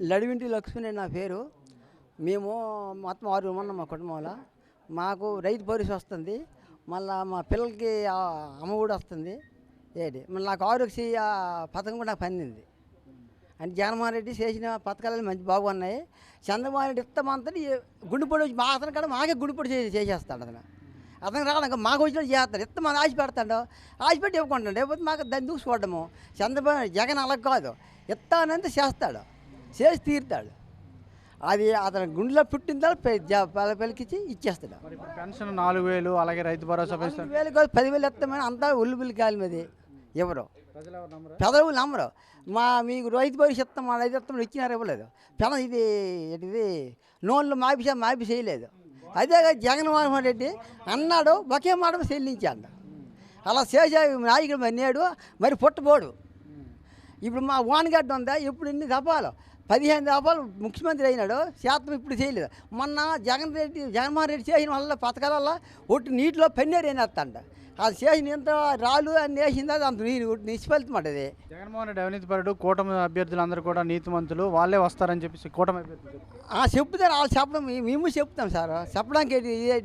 లడివింటి లక్ష్మి నా పేరు. మేము మొత్తం 6 ఉన్నాం మా కుటుంబంలో. మాకు రైతు భరోసా వస్తుంది, మళ్ళీ మా పిల్లలకి అమ్మఒడి వస్తుంది. మళ్ళీ నాకు ఆరోగ్యశ్రీ పథకం కూడా నాకు పందింది. అని జగన్మోహన్ రెడ్డి చేసిన పథకాలు మంచి బాగున్నాయి. చంద్రబాబు నాయుడు ఇస్తామంతని గుండెపొడి వచ్చి మా అతను కూడా మాకే గుండెపొడి చేసేస్తాడు. అతను రాక మాకు వచ్చినట్టు చేస్తాడు. ఇస్తామని ఆశ పెడతాడు, ఆశపెట్టి ఇవ్వకుంటాడు. లేకపోతే మాకు దాన్ని చూసుకోవడము. చంద్రబాబు జగన్ అలా కాదు, ఇస్తానంటే చేస్తాడు, చేసి తీరుతాడు. అది అతను గుండెలో పుట్టిన పిల్లకిచ్చి ఇచ్చేస్తాడు. పెన్షన్ 4,000, అలాగే రైతు భరోసా 4,000 కాదు 10,000 ఇస్తామని అంతా ఉల్లిపిల్లి కాలి మీద ఎవరు పెదవులు నమ్మరు. మీకు రైతు భరోసా ఇస్తాం, మా రైతు ఇస్తాం ఇచ్చినారు, ఇవ్వలేదు. ఇది నోన్లు మాపి చేయలేదు. అదే జగన్మోహన్ రెడ్డి అన్నాడు, ఒకే మాట చెల్లించాడు. అలా చేసే నాయకుడు అన్నాడు, మరి పుట్టబోడు. ఇప్పుడు మా వానగడ్డ ఉందా, ఇప్పుడు ఇన్ని దఫాలు 15 దఫాలు ముఖ్యమంత్రి అయినాడు, శాతం ఇప్పుడు చేయలేదు. మొన్న జగన్మోహన్ రెడ్డి చేసిన వల్ల పథకాల వల్ల ఒట్టి నీటిలో పన్నీరు అయినట్టంట. అది చేసిన ఎంత రాళ్ళు అని వేసింది, అది అంత నీరు నిష్ఫలితం. అది జగన్మోహన్ రెడ్డి అవినీతిపరుడు, కూటమి అభ్యర్థులందరూ కూడా నీతిమంతులు, వాళ్ళే వస్తారని చెప్పేసి కూటమి అభ్యర్థులు చెప్తారు. వాళ్ళు చెప్పడం మేము చెప్తాం సార్. చెప్పడానికి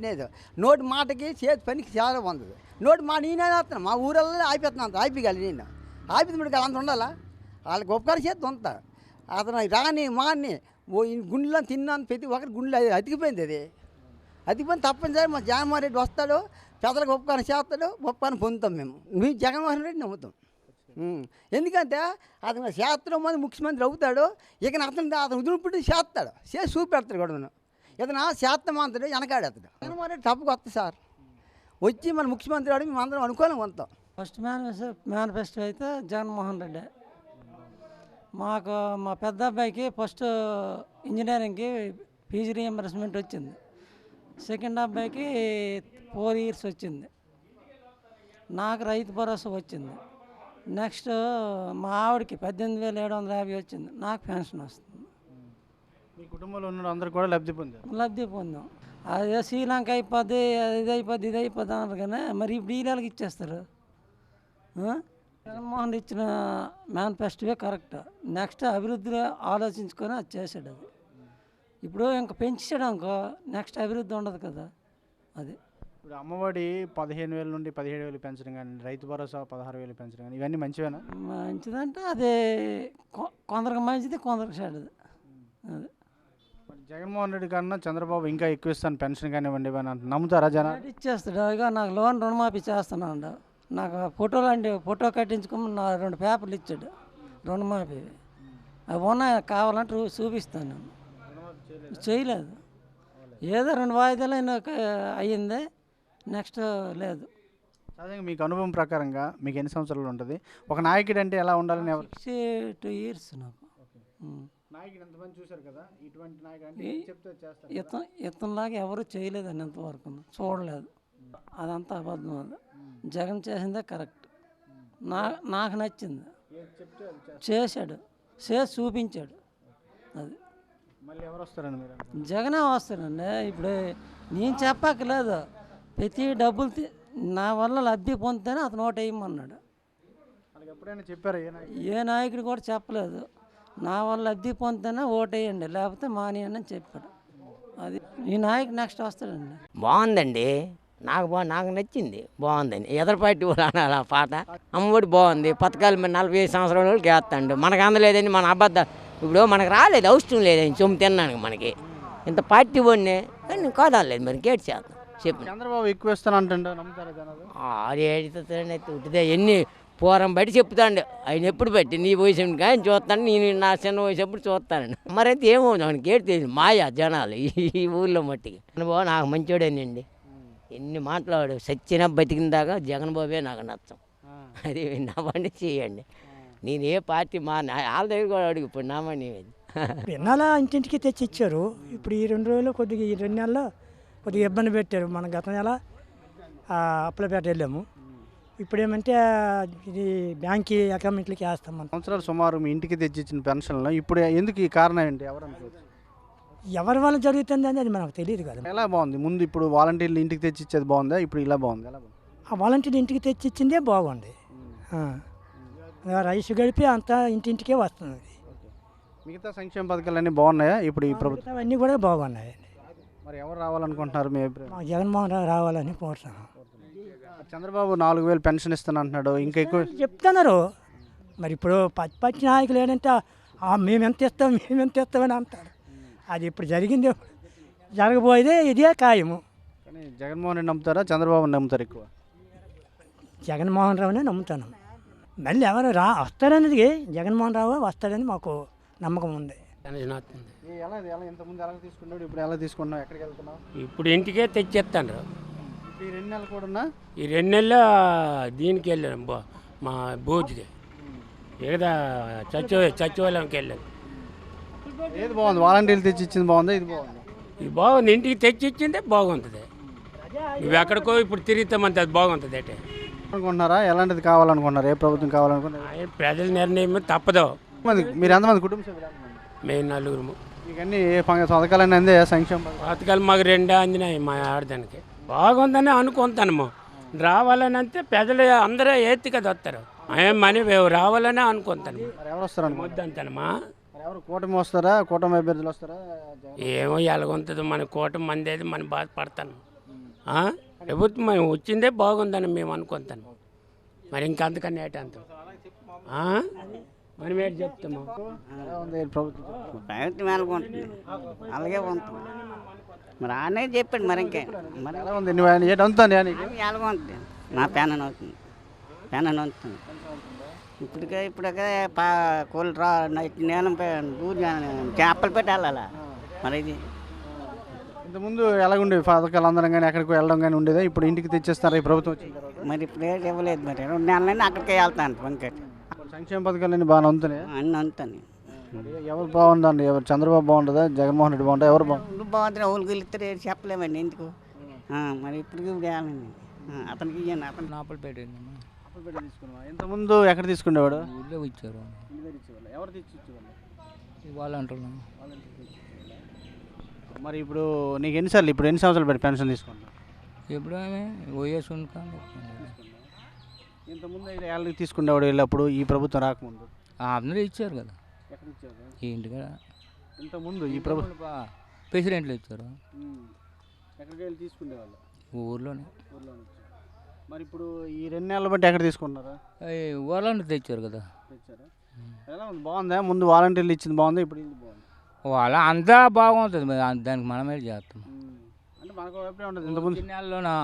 లేదు. నోటి మాటకి చేతి పనికి చాలా ఉంది. నోటి మాట నేనే వేస్తాను, మా ఊరల్లో ఆపిస్తున్నాను. అంత ఆపిగాలి నేను ఆపితే మీకు అంత ఉండాలా, వాళ్ళకి గొప్పగారు చేతి ఉంటారు. అతను రాని మాని గుండెలో తిన్నాను, ప్రతి ఒక్కరి గుండెలో అతికిపోయింది. అది అతికిపోయింది తప్పనిసరి మా జగన్మోహన్ రెడ్డి వస్తాడు, పెద్దలకు గొప్పగానే చేస్తాడు, గొప్పగానే పొందుతాం. మేము జగన్మోహన్ రెడ్డి నమ్ముతాం. ఎందుకంటే అతను శాస్త్రం మంది ముఖ్యమంత్రి అవుతాడు. ఇక అతను ఉదిరిపుట్టి చేస్తాడు, చేసి చూపెడతాడు కూడా. ఇతను శాస్త్రం అంతాడు, వెనకాడేస్తాడు. జగన్మోహన్ రెడ్డి తప్పుకు వస్తుంది సార్. వచ్చి మన ముఖ్యమంత్రి వాడు మేము అందరం అనుకూలంగా ఉంటాం. ఫస్ట్ మేనిఫెస్టో అయితే జగన్మోహన్ రెడ్డి. మాకు మా పెద్ద అబ్బాయికి ఫస్ట్ ఇంజనీరింగ్కి ఫీజు రీఎంబర్స్మెంట్ వచ్చింది. సెకండ్ అబ్బాయికి 4 years వచ్చింది. నాకు రైతు భరోసా వచ్చింది. నెక్స్ట్ మా ఆవిడకి 18,750 వచ్చింది. నాకు పెన్షన్ వస్తుంది. మీ కుటుంబంలో ఉన్న అందరూ కూడా లబ్ధి పొందాం. అదే శ్రీలంక అయిపోద్ది, ఇది అయిపోద్ది అన్నారు. కానీ మరి ఇప్పుడు ఈ నెలకి ఇచ్చేస్తారు. జగన్మోహన్ రెడ్డి ఇచ్చిన మేనిఫెస్టోవే కరెక్ట్. నెక్స్ట్ అభివృద్ధి ఆలోచించుకొని అది చేశాడు. అది ఇప్పుడు ఇంకా పెంచాడు అనుకో, నెక్స్ట్ అభివృద్ధి ఉండదు కదా. అది ఇప్పుడు అమ్మఒడి 15,000 నుండి 17,000 పెంచడం కానీ, రైతు భరోసా 16,000 పెంచడం కానీ, ఇవన్నీ మంచివేనా? మంచిదంటే అదే కొందరికి మంచిది, కొందరికి చెడ్డది. అది జగన్మోహన్ రెడ్డి కన్నా చంద్రబాబు ఇంకా ఎక్కువ ఇస్తాను పెన్షన్ కానివ్వండి అని నమ్ముతారా జనాలు? ఇచ్చేస్తాడు. ఇక నాకు లోన్ రుణమాఫీ చేస్తున్నాడు. నాకు ఫోటో కట్టించుకోమని 2 పేపర్లు ఇచ్చాడు రుణమాఫీ. అవి ఉన్నాయి, కావాలంటే చూపిస్తాను. చేయలేదు. ఏదో 2 వాయిదాలు అయ్యింది, నెక్స్ట్ లేదు. సహజంగా మీకు అనుభవం ప్రకారంగా మీకు ఎన్ని సంవత్సరాలు ఉంటుంది? ఒక నాయకుడు అంటే ఎలా ఉండాలని? 62 years నాకు. నాయకుడు ఎంతమంది చూశారు కదా, ఇటువంటి నాయకుడు అంటే చెప్తే చేస్తారు. ఇతనిలాగా ఎవరు చేయలేదని ఎంతవరకు చూడలేదు. అదంతా అబద్ధం. అది జగన్ చేసిందే కరెక్ట్. నాకు నచ్చింది. చేశాడు, చేసి చూపించాడు. అది మళ్ళీ ఎవరు వస్తారండి మీరు? జగనే వస్తాడండి. ఇప్పుడు నేను చెప్పక్కర్లేదు. ప్రతి డబ్బులు నా వల్ల లబ్ధి పొందితేనే అతను ఓటు వేయమన్నాడు. ఎప్పుడైనా చెప్పారా? ఏ నాయకుడు కూడా చెప్పలేదు. నా వల్ల లబ్ధి పొందితేనే ఓటు వేయండి, లేకపోతే మానేయండి అని చెప్పాడు. అది ఈ నాయకుడు నెక్స్ట్ వస్తాడండి. బాగుందండి. నాకు నచ్చింది, బాగుందని. ఎదర పార్టీ వాళ్ళు అనాలి ఆ పాట. అమ్మఒడి బాగుంది, పథకాలు 45 సంవత్సరాల వాళ్ళకి వేస్తాడు. మనకు అందలేదని మన అబద్ధ. ఇప్పుడు మనకు రాలేదు, అవసరం లేదని సొమ్ము తిన్నాను. మనకి ఇంత పార్టీ పోనే కానీ కాదలేదు. మరి గేట్ చేద్దాం చెప్పి. చంద్రబాబు ఎక్కువ ఇస్తానంటే నమ్ముతారా జనాలు? అది ఉట్టిదే ఎన్ని పూరం బట్టి చెప్తాండు. ఆయన ఎప్పుడు బట్టి నీ వయసు కానీ చూస్తాను, నేను నా చిన్న వయసు ఎప్పుడు చూస్తానండి. మరైతే ఏమవుతుంది మనకి గేట్ తెలియదు. మాయా జనాలు ఈ ఊళ్ళో మట్టికి. అనుభవం నాకు మంచోడేనండి. ఎన్ని మాట్లాడు సచ్చిన బతికిన దాకా జగన్ బాబే నాకు నచ్చం. అది నామని చేయండి. నేను ఏ పార్టీ వాళ్ళ దగ్గర కూడా అడుగు. ఇప్పుడు నామని విన్నాలా ఇంటింటికి తెచ్చి ఇచ్చారు. ఇప్పుడు ఈ 2 రోజులు కొద్దిగా ఈ 2 నెలల్లో కొద్దిగా ఇబ్బంది పెట్టారు. మన గత నెల అప్పలపేట వెళ్ళాము. ఇప్పుడు ఏమంటే ఇది బ్యాంక్ అకౌంట్లకి వేస్తాం. మనం సంవత్సరాలు సుమారు మీ ఇంటికి తెచ్చి ఇచ్చిన పెన్షన్లో ఇప్పుడు ఎందుకు ఈ కారణం ఏంటి? ఎవరి వల్ల జరుగుతుంది అనేది మనకు తెలియదు కదా. ఎలా బాగుంది? ముందు ఇప్పుడు వాలంటీర్లు ఇంటికి తెచ్చి ఇచ్చేది బాగుందా? ఇప్పుడు ఇలా బాగుంది? ఎలా బాగుంది? ఆ వాలంటీర్ ఇంటికి తెచ్చి ఇచ్చిందే బాగుంది. రైస్ గడిపి అంతా ఇంటింటికే వస్తుంది. మిగతా సంక్షేమ పథకాలన్నీ బాగున్నాయా ఇప్పుడు ఈ ప్రభుత్వం? అవన్నీ కూడా బాగున్నాయండి. మరి ఎవరు రావాలనుకుంటున్నారు మీ అభిప్రాయం? మాకు జగన్మోహన్ రావు రావాలని కోరుతున్నాం. చంద్రబాబు 4,000 పెన్షన్ ఇస్తాను అంటున్నాడు, ఇంకా ఎక్కువ చెప్తున్నారు. మరి ఇప్పుడు పచ్చి నాయకులు ఏంటంటే మేమెంత ఇస్తామని అంటారు. అది ఇప్పుడు జరిగింది, జరగబోయేదే ఇదే ఖాయము. కానీ జగన్మోహన్ రెడ్డి నమ్ముతారా, చంద్రబాబు నమ్ముతారు ఎక్కువ? జగన్మోహన్ రావునే నమ్ముతాను. మళ్ళీ ఎవరు వస్తారనేది జగన్మోహన్ రావు వస్తాడని మాకు నమ్మకం ఉంది. ఎలా ఇంతకుముందు ఎలా తీసుకున్నాడు, ఇప్పుడు ఎలా తీసుకున్నావు, ఎక్కడికి వెళ్తున్నావు? ఇప్పుడు ఇంటికే తెచ్చేస్తాను. ఈ 2 నెలలు కూడా ఈ 2 నెలలు దీనికి వెళ్ళాను, మా బోజుది ఏదా సచివాలయంకి వెళ్ళాను. ఏది బాగుంది? వాలంటీర్లు తెచ్చి ఇచ్చింది బాగుందా, ఇది బాగుంది? ఇది బాగుంది, ఇంటికి తెచ్చి ఇచ్చిందే బాగుంటుంది. నువ్వు ఎక్కడికో ఇప్పుడు తిరుగుతామంటే అది బాగుంటుంది. అంటే అనుకుంటున్నారా, ఎలాంటిది కావాలనుకుంటున్నారు, ఏ ప్రభుత్వం కావాలనుకుంటున్నారు? ఆయన ప్రజల నిర్ణయం తప్పదు. మీరు ఎంతమంది కుటుంబ సభ్యులు? మేము 4 మీకు అన్ని పథకాలన్నీ అందే సంక్షేమ బతకాలు మాకు 2 అందినాయి మా ఆడదానికి. బాగుందని అనుకుంటాను. రావాలని అంటే ప్రజలు అందరూ ఏత్తి కదా వస్తారు. మనీ రావాలనే అనుకుంటాను. మరి ఎవరు వస్తారు? వద్దంటానమ్మా. ఎవరు కూటమి వస్తారా, కూటమి అభ్యర్థులు వస్తారా? ఏమో ఎలాగుంటుందో మన కూటమి మందేది మనం బాధపడతాను. ప్రభుత్వం మేము వచ్చిందే బాగుందని మేము అనుకుంటాను. మరి ఇంకంతకన్నా ఏటంత మనం ఏంటి చెప్తాము? ప్రభుత్వం ఎలాగుంటుంది అలాగే ఉంటుంది. మరి ఆయనే చెప్పాడు. మరి ఇంకే మరి ఎలా ఉంది? నువ్వు ఏంటి అందుతుంది? ఎలాగుంటుంది? నా పెన్ను అవుతుంది, పెన్ను అవుతుంది. ఇప్పటికే కూలి నేను అప్పలపేట వెళ్ళాలా. మరి ఇది ఇంతకుముందు ఎలాగుండేవి పథకాలు అందరం కానీ ఎక్కడికి వెళ్ళడం కానీ ఉండేదా? ఇప్పుడు ఇంటికి తెచ్చేస్తారా ఈ ప్రభుత్వం వచ్చిన తర్వాత? మరి ఇప్పుడు ఏది ఇవ్వలేదు. మరి 2 నెలలైనా అక్కడికే వెళ్తాను. వెంకట్ సంక్షేమ పథకాలన్నీ బాగా అందుతున్నాయి. అన్నీ అందుతాను. ఎవరు బాగుందండి? ఎవరు? చంద్రబాబు బాగుంటుందా, జగన్మోహన్ రెడ్డి బాగుంటుందా, ఎవరు బాగుంటుంది? బాగుంటుంది. ఊళ్ళు గెలుస్తారు చెప్పలేమండి ఎందుకు. మరి ఇప్పుడు ఏమండి అతనికి ఇవ్వండి. అతను నాపలపేట తీసుకున్నా. ఇంతకుముందు ఎక్కడ తీసుకునేవాడు? ఊళ్ళో ఇచ్చారు. ఎవరు తెచ్చి ఇచ్చేవాళ్ళు? వాళ్ళంటున్నాం. మరి ఇప్పుడు నీకు ఎన్ని సంవత్సరాలు పెట్టి పెన్షన్ తీసుకున్నావు? ఎప్పుడు ఓఎస్ ఉంటాను. ఇంతకుముందు 5 ఏళ్ళకి తీసుకునేవాడు వెళ్ళప్పుడు, ఈ ప్రభుత్వం రాకముందు అందరూ ఇచ్చారు కదా. ఎక్కడ ఇచ్చారు? ఇంటికి ఇంతకుముందు ఈ ప్రభుత్వం ప్రెసిడెంట్లు ఇచ్చారు. ఎక్కడికి వెళ్ళి తీసుకునేవాళ్ళు? ఊర్లోనే. మరి ఇప్పుడు ఈ 2 నెలలు బట్టి ఎక్కడ తీసుకున్నారా? వాళ్ళంటే తెచ్చారు కదా. తెచ్చారా? ఎలా ఉంది? బాగుందా? ముందు వాలంటీర్లు ఇచ్చింది బాగుందా, ఇప్పుడు ఇది బాగుంది? వాళ్ళ అంతా బాగుంటుంది. మరి దానికి మనమే చేస్తాం. అంటే మనకు ఎప్పుడే ఉంటుంది. ఇంతకుముందు 3 నెలల్లో నా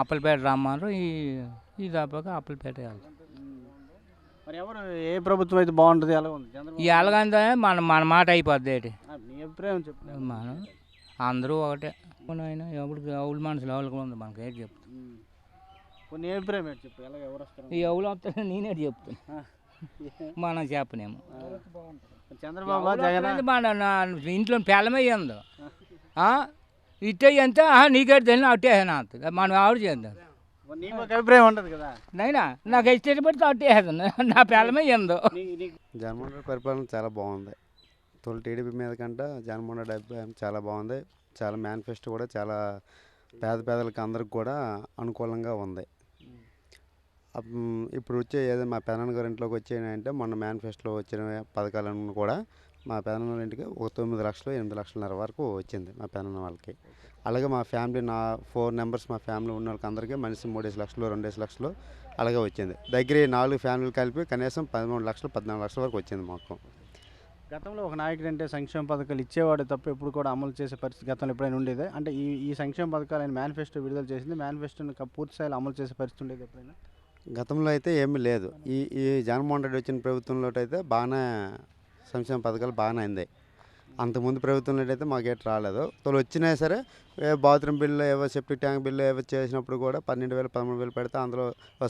ఆపలపేట రమ్మన్నారు. ఈ దాపాక ఆపలపేట వెళ్తాం. మరి ఎవరు, ఏ ప్రభుత్వం అయితే బాగుంటుంది? ఎలా ఉంది? ఈ ఎలాగంటే మన మాట అయిపోద్ది. ఏంటి నీ అభిప్రాయం చెప్పు. మనం అందరూ ఒకటే. ఆయన ఎవరికి ఎవరి మనసులో ఎవరికి ఉంది, మనకి ఏంటి చెప్తాం. నీ అభిప్రాయం ఏంటి చెప్పు. ఎలా ఎవరు వస్తారు? ఈ ఎవరు వస్తారో నేనే చెప్తాను. మనం చెప్పనేమో. చంద్రబాబు జగన్ మన ఇంట్లో పెళ్ళమే ఏందో ఇట్టే ఎంత నీకే తెలియని అట్టేసాను అంత మనం ఆవిడ చేద్దాం. నీకు ఒక అభిప్రాయం ఉంటుంది కదా. నైనా నాకు ఇష్టపడితే అట్టేసాను. నా పెళ్ళమే ఏందో. జగన్మోహన్ రెడ్డి పరిపాలన చాలా బాగుంది. తొలి టీడీపీ మీద కంటే జగన్మోహన్ రెడ్డి అభిప్రాయం చాలా బాగుంది. చాలా మేనిఫెస్టో కూడా చాలా పేదలకు అందరికి కూడా అనుకూలంగా ఉంది. ఇప్పుడు వచ్చే ఏదో మా పెదనాన్న గారి ఇంట్లోకి వచ్చేయంటే మొన్న మేనిఫెస్టోలో వచ్చిన పథకాలను కూడా మా పెదనాన్న ఇంటికి 9 లక్షలు 8 లక్షలన్నర వరకు వచ్చింది మా పెదనాన్న వాళ్ళకి. అలాగే మా ఫ్యామిలీ 4 మెంబర్స్ మా ఫ్యామిలీ ఉన్న వాళ్ళకి అందరికీ మనిషి 3 లక్షలు 2 లక్షలు అలాగే వచ్చింది. దగ్గర 4 ఫ్యామిలీలు కలిపి కనీసం 13 లక్షలు 14 లక్షల వరకు వచ్చింది మాకు. గతంలో ఒక నాయకుడు అంటే సంక్షేమ పథకాలు ఇచ్చేవాడు తప్ప ఎప్పుడు కూడా అమలు చేసే పరిస్థితి గతంలో ఎప్పుడైనా ఉండేది? అంటే ఈ సంక్షేమ పథకాలు ఆయన మేనిఫెస్టో విడుదల చేసింది, మేనిఫెస్టోని పూర్తి స్థాయిలో అమలు చేసే పరిస్థితి ఉండేది ఎప్పుడైనా? గతంలో అయితే ఏమీ లేదు. ఈ జగన్మోహన్ రెడ్డి వచ్చిన ప్రభుత్వంలో అయితే బాగానే సంక్షేమ పథకాలు బాగానే అయింది. అంతకుముందు ప్రభుత్వంలో అయితే మాకేట్ రాలేదు. తోలు వచ్చినా సరే బాత్రూమ్ బిల్లు ఏవో సెప్టిక్ ట్యాంక్ బిల్లు ఏవో చేసినప్పుడు కూడా 12,000 13,000 పెడితే అందులో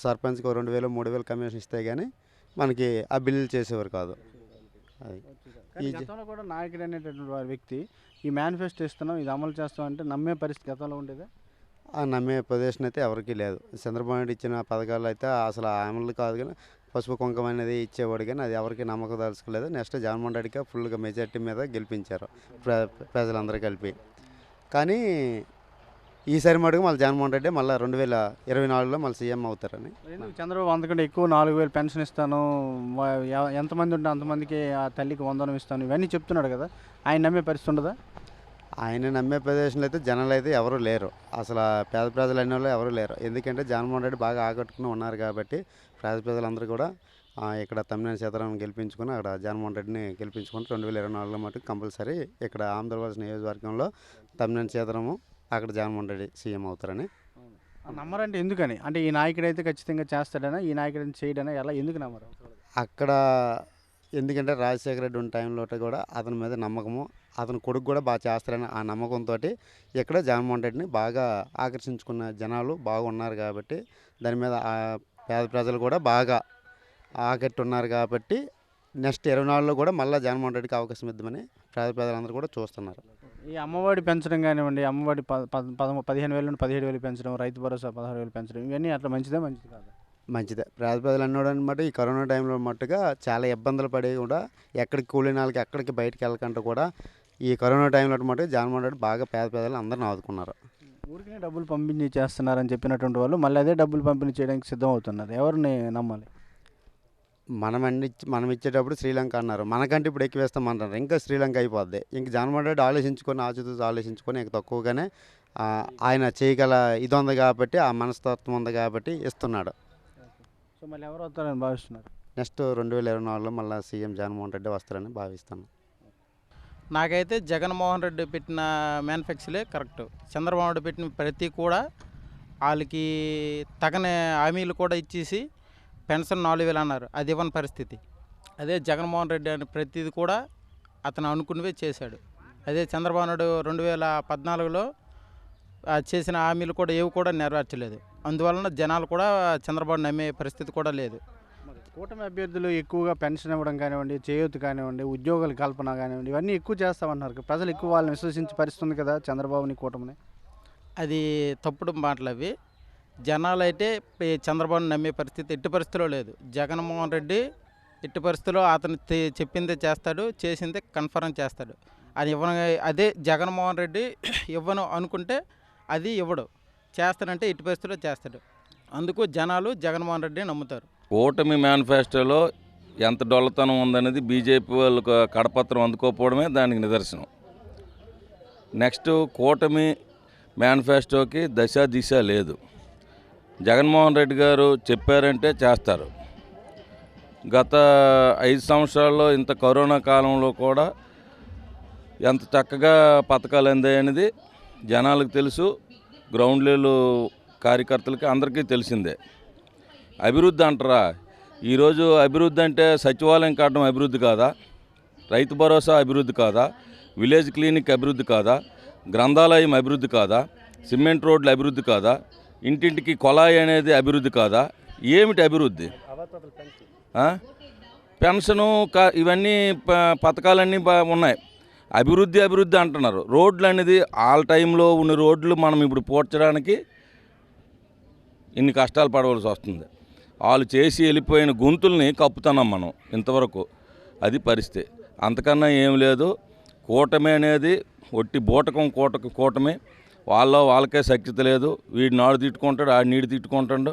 సర్పంచ్కి 2,000 3,000 కమిషన్ ఇస్తే కానీ మనకి ఆ బిల్లులు చేసేవారు కాదు. అది ఈ గతంలో కూడా నాయకుడు అనేటటువంటి వారి వ్యక్తి ఈ మేనిఫెస్టో ఇస్తున్నాం ఇది అమలు చేస్తాం అంటే నమ్మే పరిస్థితి గతంలో ఉండేది? ఆ నమ్మే పొజిషన్ అయితే ఎవరికీ లేదు. చంద్రబాబు నాయుడు ఇచ్చిన పథకాలు అయితే అసలు అమలు కాదు, కానీ పసుపు కుంకం అనేది ఇచ్చేవాడు, కానీ అది ఎవరికి నమ్మకం దలుచుకోలేదు. నెక్స్ట్ జగన్మోహన్ రెడ్డికి ఫుల్గా మెజార్టీ మీద గెలిపించారు ప్రజలందరూ కలిపి. కానీ ఈసారి మటుకు మళ్ళీ జగన్మోహన్ రెడ్డి మళ్ళీ 2024లో మళ్ళీ సీఎం అవుతారని. ఎందుకు చంద్రబాబు అంతకంటే ఎక్కువ 4,000 పెన్షన్ ఇస్తాను, ఎంతమంది ఉంటే అంతమందికి ఆ తల్లికి వందనం ఇస్తాను, ఇవన్నీ చెప్తున్నాడు కదా, ఆయన నమ్మే పరిస్థితి ఉండదా? ఆయన నమ్మే ప్రదేశంలో అయితే జనాలు అయితే ఎవరు లేరు, అసలు పేద ప్రజలు అనే వాళ్ళు ఎవరు లేరు. ఎందుకంటే జగన్మోహన్ రెడ్డి బాగా ఆకట్టుకుని ఉన్నారు కాబట్టి పేద ప్రజలందరూ కూడా ఇక్కడ తమ్మినేని సీతారామన్ గెలిపించుకొని అక్కడ జగన్మోహన్ రెడ్డిని గెలిపించుకొని 2024లో మటుకు కంపల్సరీ ఇక్కడ ఆంధ్రప్రదేశ్ నియోజకవర్గంలో తమ్మినేని సీతారాము అక్కడ జగన్మోహన్ రెడ్డి సీఎం అవుతారని. నమ్మరంటే ఎందుకని? అంటే ఈ నాయకుడు అయితే ఖచ్చితంగా చేస్తాడనా, ఈ నాయకుడు చేయడనా, ఎలా ఎందుకు నమ్మరు అక్కడ? ఎందుకంటే రాజశేఖర రెడ్డి ఉన్న టైంలో కూడా అతని మీద నమ్మకము, అతని కొడుకు కూడా బాగా చేస్తారని ఆ నమ్మకంతో ఇక్కడ జగన్మోహన్ రెడ్డిని బాగా ఆకర్షించుకున్న జనాలు బాగున్నారు కాబట్టి దాని మీద పేద ప్రజలు కూడా బాగా ఆకట్టున్నారు కాబట్టి నెక్స్ట్ 24లో కూడా మళ్ళీ జగన్మోహన్ రెడ్డికి అవకాశం ఇద్దామని పేద ప్రజలందరూ కూడా చూస్తున్నారు. ఈ అమ్మఒడి పెంచడం కానివ్వండి, అమ్మఒడి 15,000 నుండి 17,000 పెంచడం, రైతు భరోసా 16,000 పెంచడం, ఇవన్నీ అట్లా మంచిదే మంచిది కాదు? మంచిదే. పేద ప్రజలు అన్నమాట ఈ కరోనా టైంలో మట్టుగా చాలా ఇబ్బందులు పడి కూడా ఎక్కడికి కూలీనాలకి ఎక్కడికి బయటికి వెళ్ళకంటూ కూడా ఈ కరోనా టైంలో మటుకు జగన్మోహన్ రెడ్డి బాగా పేద ప్రజలు అందరిని ఆదుకున్నారు. ఊరికే డబ్బులు పంపిణీ చేస్తున్నారని చెప్పినటువంటి వాళ్ళు మళ్ళీ అదే డబ్బులు పంపిణీ చేయడానికి సిద్ధం అవుతున్నారు. ఎవరిని నమ్మాలి? మనం ఇచ్చేటప్పుడు శ్రీలంక అన్నారు, మనకంటే ఇప్పుడు ఎక్కువ వేస్తామంటారు, ఇంకా శ్రీలంక అయిపోద్ది. ఇంక జగన్మోహన్ రెడ్డి ఆలోచించుకొని ఆచితూచి ఆలోచించుకొని ఇంక తక్కువగానే ఆయన చేయగల ఇది ఉంది కాబట్టి ఆ మనస్తత్వం ఉంది కాబట్టి ఇస్తున్నాడు. సో మళ్ళీ ఎవరు వస్తారని భావిస్తున్నారు? నెక్స్ట్ 2024లో మళ్ళీ సీఎం జగన్మోహన్ రెడ్డి వస్తారని భావిస్తాను. నాకైతే జగన్మోహన్ రెడ్డి పెట్టిన మ్యానుఫ్యాక్చరే కరెక్ట్. చంద్రబాబు నాయుడు పెట్టిన ప్రతి కూడా వాళ్ళకి తగని హామీలు కూడా ఇచ్చేసి పెన్షన్ 4,000 అన్నారు, అది ఇవ్వని పరిస్థితి. అదే జగన్మోహన్ రెడ్డి అని ప్రతిది కూడా అతను అనుకున్నవే చేశాడు. అదే చంద్రబాబు నాయుడు 2014లో చేసిన హామీలు కూడా ఏవి కూడా నెరవేర్చలేదు. అందువలన జనాలు కూడా చంద్రబాబు నమ్మే పరిస్థితి కూడా లేదు. కూటమి అభ్యర్థులు ఎక్కువగా పెన్షన్ ఇవ్వడం కానివ్వండి, చేయూత కానివ్వండి, ఉద్యోగాల కల్పన కానివ్వండి, ఇవన్నీ ఎక్కువ చేస్తామన్నారు. ప్రజలు ఎక్కువ వాళ్ళని విశ్వసించి పరిస్థితుంది కదా చంద్రబాబుని, కూటమిని. అది తప్పుడు మాటలు అవి. జనాలు అయితే చంద్రబాబుని నమ్మే పరిస్థితి ఎట్టి పరిస్థితిలో లేదు. జగన్మోహన్ రెడ్డి ఎట్టి పరిస్థితిలో అతను చెప్పిందే చేస్తాడు, చేసిందే కన్ఫర్మ్ చేస్తాడు. అది ఇవ్వను. అదే జగన్మోహన్ రెడ్డి ఇవ్వను అనుకుంటే అది ఇవ్వడు, చేస్తానంటే ఎట్టి పరిస్థితిలో చేస్తాడు. అందుకు జనాలు జగన్మోహన్ రెడ్డిని నమ్ముతారు. కూటమి మేనిఫెస్టోలో ఎంత డొల్లతనం ఉందనేది బీజేపీ వాళ్ళు కడపత్రం అందుకోకపోవడమే దానికి నిదర్శనం. నెక్స్ట్ కూటమి మేనిఫెస్టోకి దశ దిశ లేదు. జగన్మోహన్ రెడ్డి గారు చెప్పారంటే చేస్తారు. గత 5 సంవత్సరాల్లో ఇంత కరోనా కాలంలో కూడా ఎంత చక్కగా పథకాలు అందాయనేది జనాలకు తెలుసు, గ్రౌండ్ లెవెల్ కార్యకర్తలకి అందరికీ తెలిసిందే. అభివృద్ధి అంటారా? ఈరోజు అభివృద్ధి అంటే సచివాలయం కట్టడం అభివృద్ధి కాదా? రైతు భరోసా అభివృద్ధి కాదా? విలేజ్ క్లినిక్ అభివృద్ధి కాదా? గ్రంథాలయం అభివృద్ధి కాదా? సిమెంట్ రోడ్లు అభివృద్ధి కాదా? ఇంటింటికి కొలాయి అనేది అభివృద్ధి కాదా? ఏమిటి అభివృద్ధి? పెన్షను ఇవన్నీ పథకాలన్నీ ఉన్నాయి. అభివృద్ధి అభివృద్ధి అంటున్నారు. రోడ్లు అనేది ఆల్ టైంలో ఉన్న రోడ్లు మనం ఇప్పుడు పోడ్చడానికి ఇన్ని కష్టాలు పడవలసి వస్తుంది. వాళ్ళు చేసి వెళ్ళిపోయిన గొంతుల్ని కప్పుతున్నాం మనం ఇంతవరకు. అది పరిస్థితి. అంతకన్నా ఏం లేదు. కూటమి అనేది ఒట్టి బూటకం కూటమి. వాళ్ళకే శక్తి లేదు. వీడి నాడు తిట్టుకుంటాడు, ఆడి నీడు తిట్టుకుంటాడు.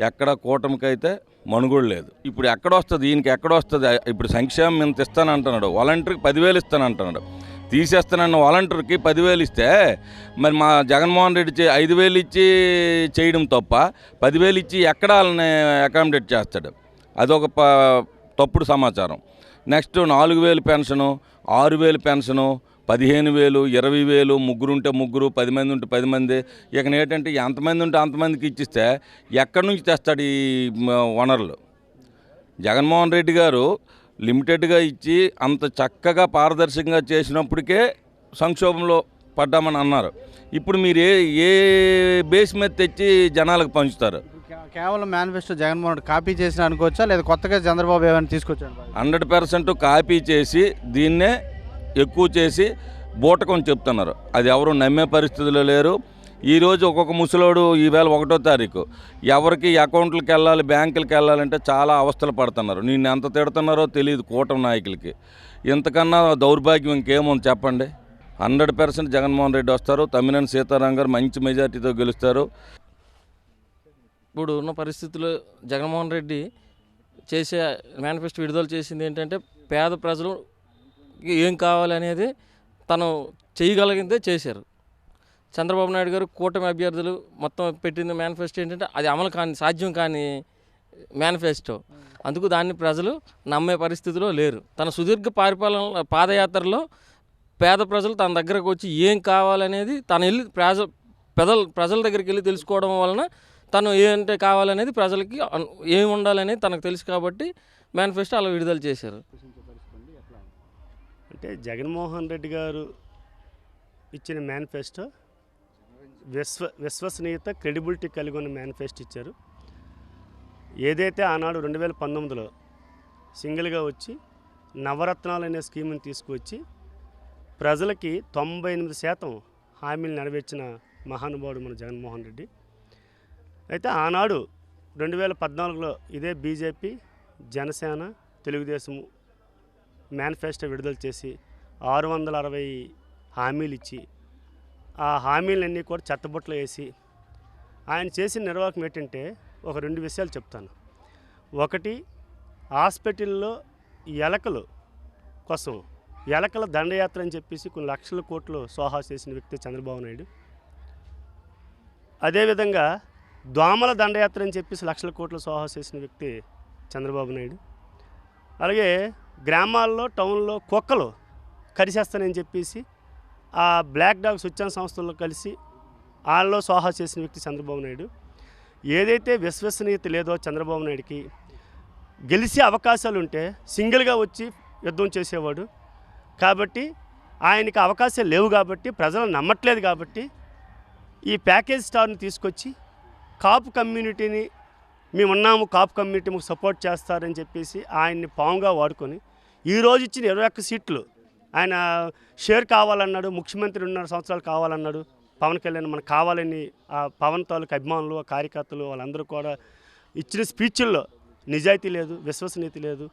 ఎక్కడ కూటమికైతే మనుగోడు లేదు. ఇప్పుడు ఎక్కడొస్తుంది ఈయనకి? ఎక్కడొస్తుంది? ఇప్పుడు సంక్షేమం ఇంత ఇస్తానంటున్నాడు, వాలంటీర్కి 10,000 ఇస్తానంటున్నాడు. తీసేస్తానన్న వాలంటీర్కి 10,000 ఇస్తే మరి మా జగన్మోహన్ రెడ్డి 5,000 ఇచ్చి చేయడం తప్ప 10,000 ఇచ్చి ఎక్కడ వాళ్ళని అకామిడేట్ చేస్తాడు? అదొక తప్పుడు సమాచారం. నెక్స్ట్ 4,000 పెన్షను, 6,000 పెన్షను, 15,000, 20,000, ముగ్గురుంటే ముగ్గురు, 10 మంది ఉంటే 10 మంది. ఇక ఏంటంటే ఎంతమంది ఉంటే అంతమందికి ఇచ్చిస్తే ఎక్కడి నుంచి తెస్తాడు ఈ వనరులు? జగన్మోహన్ రెడ్డి గారు లిమిటెడ్గా ఇచ్చి అంత చక్కగా పారదర్శకంగా చేసినప్పటికే సంక్షోభంలో పడ్డామని అన్నారు. ఇప్పుడు మీరు ఏ బేస్ మీద తెచ్చి జనాలకు పంచుతారు? కేవలం మేనిఫెస్టో జగన్మోహన్ రెడ్డి కాపీ చేసిన అనుకోవచ్చా, లేదా కొత్తగా చంద్రబాబు ఏమైనా తీసుకొచ్చారు? 100% కాపీ చేసి దీన్నే ఎక్కువ చేసి బూటకం చెప్తున్నారు. అది ఎవరు నమ్మే పరిస్థితుల్లో లేరు. ఈరోజు ఒక్కొక్క ముసలోడు ఈవేళ 1వ తారీఖు ఎవరికి అకౌంట్లకు వెళ్ళాలి, బ్యాంకులకు వెళ్ళాలంటే చాలా అవస్థలు పడుతున్నారు. నిన్ను ఎంత తిడుతున్నారో తెలియదు కూటమి నాయకులకి. ఇంతకన్నా దౌర్భాగ్యం ఇంకేముంది చెప్పండి? 100% జగన్మోహన్ రెడ్డి వస్తారు. తమ్మినేని సీతారాం గారు మంచి మెజార్టీతో గెలుస్తారు. ఇప్పుడు ఉన్న పరిస్థితుల్లో జగన్మోహన్ రెడ్డి చేసే మేనిఫెస్టో విడుదల చేసింది ఏంటంటే పేద ప్రజలకు ఏం కావాలనేది తను చేయగలిగిందే చేశారు. చంద్రబాబు నాయుడు గారు కూటమి అభ్యర్థులు మొత్తం పెట్టిన మేనిఫెస్టో ఏంటంటే అది అమలు కాని సాధ్యం కాని మేనిఫెస్టో. అందుకు దాన్ని ప్రజలు నమ్మే పరిస్థితిలో లేరు. తన సుదీర్ఘ పాదయాత్రలో పేద ప్రజలు తన దగ్గరకు వచ్చి ఏం కావాలనేది తను వెళ్ళి ప్రజల దగ్గరికి వెళ్ళి తెలుసుకోవడం వలన తను ఏంటే కావాలనేది ప్రజలకి ఏం ఉండాలనేది తనకు తెలుసు కాబట్టి మేనిఫెస్టో అలా విడుదల చేశారు. అంటే జగన్మోహన్ రెడ్డి గారు ఇచ్చిన మేనిఫెస్టో విశ్వసనీయత క్రెడిబిలిటీ కలిగి ఉన్న మేనిఫెస్టో ఇచ్చారు. ఏదైతే ఆనాడు 2019లో సింగిల్గా వచ్చి నవరత్నాలు అనే స్కీమ్ని తీసుకువచ్చి ప్రజలకి 98% హామీలు నెరవేర్చిన మహానుభావుడు మన జగన్మోహన్ రెడ్డి. అయితే ఆనాడు 2014లో ఇదే బీజేపీ, జనసేన, తెలుగుదేశం మేనిఫెస్టో విడుదల చేసి 660 హామీలు ఇచ్చి ఆ హామీలన్నీ కూడా చెత్తబుట్టలో వేసి ఆయన చేసిన నిర్వాహకం ఏంటంటే ఒక 2 విషయాలు చెప్తాను. ఒకటి, హాస్పిటల్లో ఎలకలు కోసం ఎలకల దండయాత్ర అని చెప్పేసి కొన్ని లక్షల కోట్లు సోహా చేసిన వ్యక్తి చంద్రబాబు నాయుడు. అదేవిధంగా దోమల దండయాత్ర అని చెప్పేసి లక్షల కోట్లు సోహా చేసిన వ్యక్తి చంద్రబాబు నాయుడు. అలాగే గ్రామాల్లో టౌన్లో కుక్కలు కరిచేస్తానని చెప్పేసి ఆ బ్లాక్ డాగ్ స్వచ్ఛంద సంస్థల్లో కలిసి వాళ్ళలో సోహా చేసిన వ్యక్తి చంద్రబాబు నాయుడు. ఏదైతే విశ్వసనీయత లేదో చంద్రబాబు నాయుడికి గెలిచే అవకాశాలు ఉంటే సింగిల్గా వచ్చి యుద్ధం చేసేవాడు. కాబట్టి ఆయనకి అవకాశాలు లేవు కాబట్టి ప్రజలు నమ్మట్లేదు కాబట్టి ఈ ప్యాకేజ్ స్టార్ని తీసుకొచ్చి కాపు కమ్యూనిటీని మేమున్నాము, కాపు కమ్యూనిటీ మాకు సపోర్ట్ చేస్తారని చెప్పేసి ఆయన్ని పావుగా వాడుకొని ఈరోజు ఇచ్చిన 21 సీట్లు ఆయన షేర్ కావాలన్నాడు. ముఖ్యమంత్రి 2.5 సంవత్సరాలు కావాలన్నాడు. పవన్ కళ్యాణ్ మనకు కావాలని ఆ పవన్ తాలూకు అభిమానులు, కార్యకర్తలు వాళ్ళందరూ కూడా ఇచ్చిన స్పీచ్ల్లో నిజాయితీ లేదు, విశ్వసనీయత లేదు.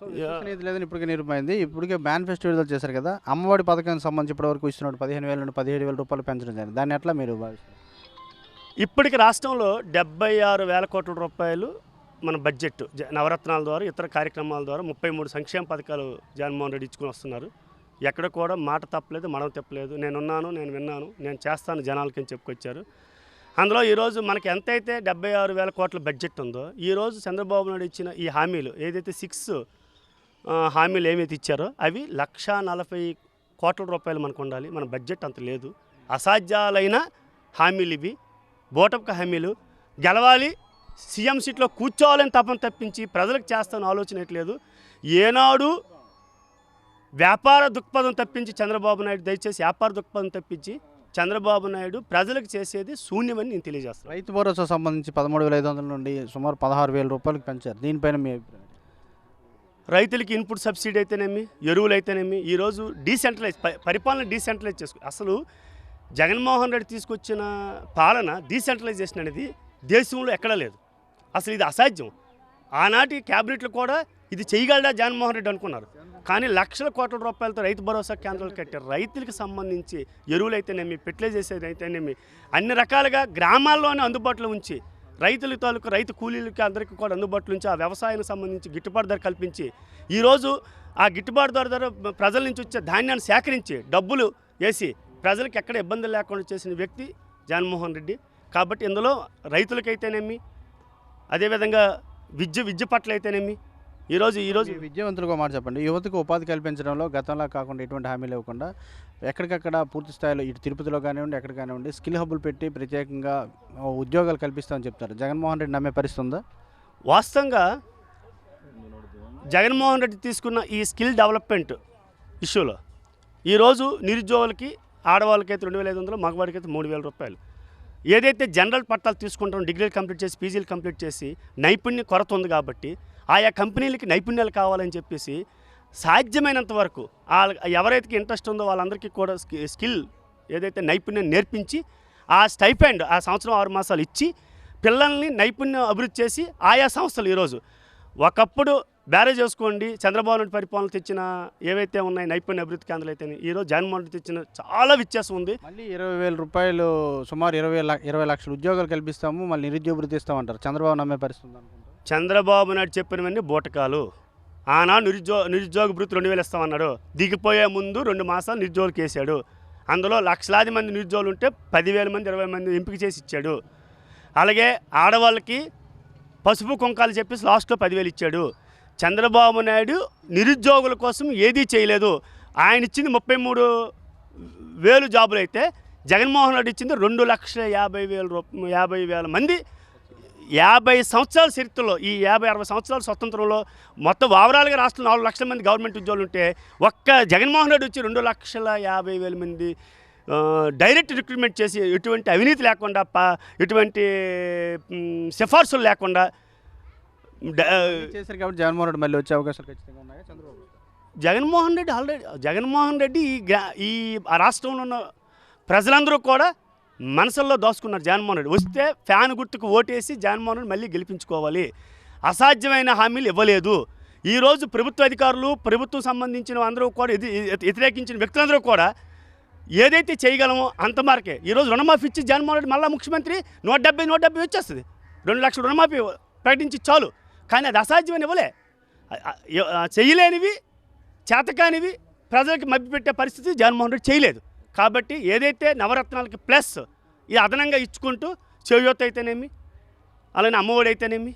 విశ్వసనీయత లేదని ఇప్పటికే నిరూపమైంది. ఇప్పటికే మేనిఫెస్టో విడుదల చేశారు కదా, అమ్మఒడి పథకానికి సంబంధించి ఇప్పటివరకు ఇస్తున్నాడు 15,000 నుండి 17,000 రూపాయలు పెంచడం జరిగింది. దాన్ని ఎట్లా మీరు భావిస్తారు? ఇప్పటికి రాష్ట్రంలో 76,000 కోట్ల రూపాయలు మన బడ్జెట్ నవరత్నాల ద్వారా ఇతర కార్యక్రమాల ద్వారా 33 సంక్షేమ పథకాలు జగన్మోహన్ రెడ్డి ఇచ్చుకొని వస్తున్నారు. ఎక్కడ కూడా మాట తప్పలేదు, మడవ తప్పలేదు. నేనున్నాను, నేను విన్నాను, నేను చేస్తాను జనాలకి అని చెప్పుకొచ్చారు. అందులో ఈరోజు మనకి ఎంతైతే 76,000 కోట్ల బడ్జెట్ ఉందో ఈరోజు చంద్రబాబు నాయుడు ఇచ్చిన ఈ హామీలు ఏదైతే 6 హామీలు ఏమైతే ఇచ్చారో అవి 140 కోట్ల రూపాయలు మనకు ఉండాలి. మన బడ్జెట్ అంత లేదు. అసాధ్యాలైన హామీలు ఇవి, బోటప్క హామీలు. గెలవాలి, సీఎం సీట్లో కూర్చోవాలని తపన తప్పించి ప్రజలకు చేస్తాను ఆలోచన ఎట్లేదు. ఏనాడు వ్యాపార దృక్పథం తప్పించి చంద్రబాబు నాయుడు దయచేసి వ్యాపార దృక్పథం తప్పించి చంద్రబాబు నాయుడు ప్రజలకు చేసేది శూన్యమని నేను తెలియజేస్తాను. రైతు భరోసా సంబంధించి 13,500 నుండి సుమారు 16,000 రూపాయలకు పెంచారు. దీనిపైన మీ అభిప్రాయం? రైతులకి ఇన్పుట్ సబ్సిడీ అయితేనేమి, ఎరువులు అయితేనేమి ఈరోజు డీసెంట్రలైజ్ పరిపాలన డీసెంట్రలైజ్ చేసుకో. అసలు జగన్మోహన్ రెడ్డి తీసుకొచ్చిన పాలన డీసెంట్రలైజేషన్ అనేది దేశంలో ఎక్కడా లేదు. అసలు ఇది అసాధ్యం. ఆనాటి క్యాబినెట్లు కూడా ఇది చేయగలడా జగన్మోహన్ రెడ్డి అనుకున్నారు. కానీ లక్షల కోట్ల రూపాయలతో రైతు భరోసా కేంద్రాలు కట్టారు. రైతులకు సంబంధించి ఎరువులు అయితేనేమి, ఫెర్టిలైజర్స్ అయితేనేమి అన్ని రకాలుగా గ్రామాల్లోనే అందుబాటులో ఉంచి రైతుల తాలూకు రైతు కూలీలకి అందరికీ కూడా అందుబాటులో ఉంచి ఆ వ్యవసాయానికి సంబంధించి గిట్టుబాటు ధర కల్పించి ఈరోజు ఆ గిట్టుబాటు ధర ద్వారా ప్రజల నుంచి వచ్చే ధాన్యాన్ని సేకరించి డబ్బులు వేసి ప్రజలకు ఎక్కడ ఇబ్బంది లేకుండా చేసిన వ్యక్తి జగన్మోహన్ రెడ్డి. కాబట్టి ఇందులో రైతులకైతేనేమి, అదేవిధంగా విద్య పట్ల అయితేనేమి ఈరోజు విద్యావంతులుగా మాట చెప్పండి. యువతకు ఉపాధి కల్పించడంలో గతంలో కాకుండా ఎటువంటి హామీలు ఇవ్వకుండా ఎక్కడికక్కడ పూర్తి స్థాయిలో ఇటు తిరుపతిలో కానివ్వండి, ఎక్కడ కానివ్వండి స్కిల్ హబ్బులు పెట్టి ప్రత్యేకంగా ఉద్యోగాలు కల్పిస్తామని చెప్తారు. జగన్మోహన్ రెడ్డి నమ్మే పరిస్థితి ఉందా? వాస్తవంగా జగన్మోహన్ రెడ్డి తీసుకున్న ఈ స్కిల్ డెవలప్మెంట్ ఇష్యూలో ఈరోజు నిరుద్యోగులకి ఆడవాళ్ళకైతే 2,500, మగవాడికైతే 3,000 రూపాయలు. ఏదైతే జనరల్ పట్టాలు తీసుకుంటాం, డిగ్రీలు కంప్లీట్ చేసి పీజీలు కంప్లీట్ చేసి నైపుణ్య కొరత ఉంది కాబట్టి ఆయా కంపెనీలకి నైపుణ్యాలు కావాలని చెప్పేసి సాధ్యమైనంత వరకు ఎవరైతే ఇంట్రెస్ట్ ఉందో వాళ్ళందరికీ కూడా స్కిల్ ఏదైతే నైపుణ్యం నేర్పించి ఆ స్టైఫండ్ ఆ సంవత్సరం 6 మాసాలు ఇచ్చి పిల్లల్ని నైపుణ్యం అభివృద్ధి చేసి ఆయా సంస్థలు ఈరోజు ఒకప్పుడు బ్యారేజ్ చేసుకోండి. చంద్రబాబు నాయుడు పరిపాలన తెచ్చిన ఏవైతే ఉన్నాయి నైపుణ్య అభివృద్ధి కేంద్రాలు అయితే ఈరోజు జగన్మోహన్ రెడ్డి తెచ్చిన చాలా వ్యత్యాసం ఉంది. మళ్ళీ 20,000 రూపాయలు సుమారు 20 లక్షల ఉద్యోగాలు కల్పిస్తాము, మళ్ళీ నిరుద్యోగ వృత్తి ఇస్తామంటారు. చంద్రబాబు నమ్మే పరిస్థితి అనుకుంటారు. చంద్రబాబు నాయుడు చెప్పినవన్నీ బూటకాలు. ఆనాడు నిరుద్యోగ వృత్తి 2,000 ఇస్తామన్నాడు. దిగిపోయే ముందు 2 మాసాలు నిరుద్యోగులకు వేసాడు. అందులో లక్షలాది మంది నిరుద్యోగులు ఉంటే 10,000 మంది 20 మంది ఎంపిక చేసి ఇచ్చాడు. అలాగే ఆడవాళ్ళకి పసుపు కుంకాలు చెప్పేసి లాస్ట్లో 10,000 ఇచ్చాడు. చంద్రబాబు నాయుడు నిరుద్యోగుల కోసం ఏదీ చేయలేదు. ఆయన ఇచ్చింది 33,000 జాబులు అయితే జగన్మోహన్ రెడ్డి ఇచ్చింది 2,50,000 మంది. 50 సంవత్సరాల చరిత్రలో, ఈ 50-60 సంవత్సరాల స్వతంత్రంలో మొత్తం ఓవరాల్గా రాష్ట్రంలో 4 లక్షల మంది గవర్నమెంట్ ఉద్యోగులు ఉంటే ఒక్క జగన్మోహన్ రెడ్డి వచ్చి 2,50,000 మంది డైరెక్ట్ రిక్రూట్మెంట్ చేసి ఎటువంటి అవినీతి లేకుండా, ఎటువంటి సిఫార్సులు లేకుండా చేశారు కాబట్టి జగన్మోహన్ రెడ్డి మళ్ళీ వచ్చే అవకాశాలు ఖచ్చితంగా ఉన్నాయా చంద్రబాబు? జగన్మోహన్ రెడ్డి ఈ రాష్ట్రంలో ఉన్న ప్రజలందరూ కూడా మనసుల్లో దోసుకున్నారు. జగన్మోహన్ రెడ్డి వస్తే ఫ్యాన్ గుర్తుకు ఓటేసి జగన్మోహన్ రెడ్డి మళ్ళీ గెలిపించుకోవాలి. అసాధ్యమైన హామీలు ఇవ్వలేదు. ఈరోజు ప్రభుత్వ అధికారులు, ప్రభుత్వం సంబంధించిన అందరూ కూడా వ్యతిరేకించిన వ్యక్తులందరూ కూడా ఏదైతే చేయగలమో అంత మార్కే. ఈరోజు రుణమాఫీ ఇచ్చి జగన్మోహన్ రెడ్డి మళ్ళీ ముఖ్యమంత్రి 170 వచ్చేస్తుంది. 2 లక్షల రుణమాఫీ ప్రకటించి చాలు. కానీ అది అసాధ్యమని ఇవ్వలే. చేయలేనివి, చేతకానివి ప్రజలకి మభ్యపెట్టే పరిస్థితి జగన్మోహన్ రెడ్డి చేయలేదు. కాబట్టి ఏదైతే నవరత్నాలకి ప్లస్ ఇది అదనంగా ఇచ్చుకుంటూ చేయూత అయితేనేమి, అలానే అమ్మఒడి అయితేనేమి,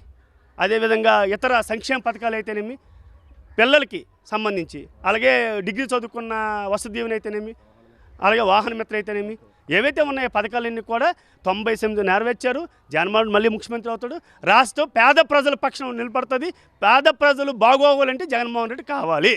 అదేవిధంగా ఇతర సంక్షేమ పథకాలు అయితేనేమి, పిల్లలకి సంబంధించి అలాగే డిగ్రీ చదువుకున్న వసతి దీవెన అయితేనేమి, అలాగే వాహన మిత్ర అయితేనేమి, ఏవైతే ఉన్నాయో పథకాలన్నీ కూడా 98 నెరవేర్చారు. జగన్మోహన్ రెడ్డి మళ్ళీ ముఖ్యమంత్రి అవుతాడు. రాష్ట్రం పేద ప్రజల పక్షం నిలబడుతుంది. పేద ప్రజలు బాగోవాలంటే జగన్మోహన్ రెడ్డి కావాలి.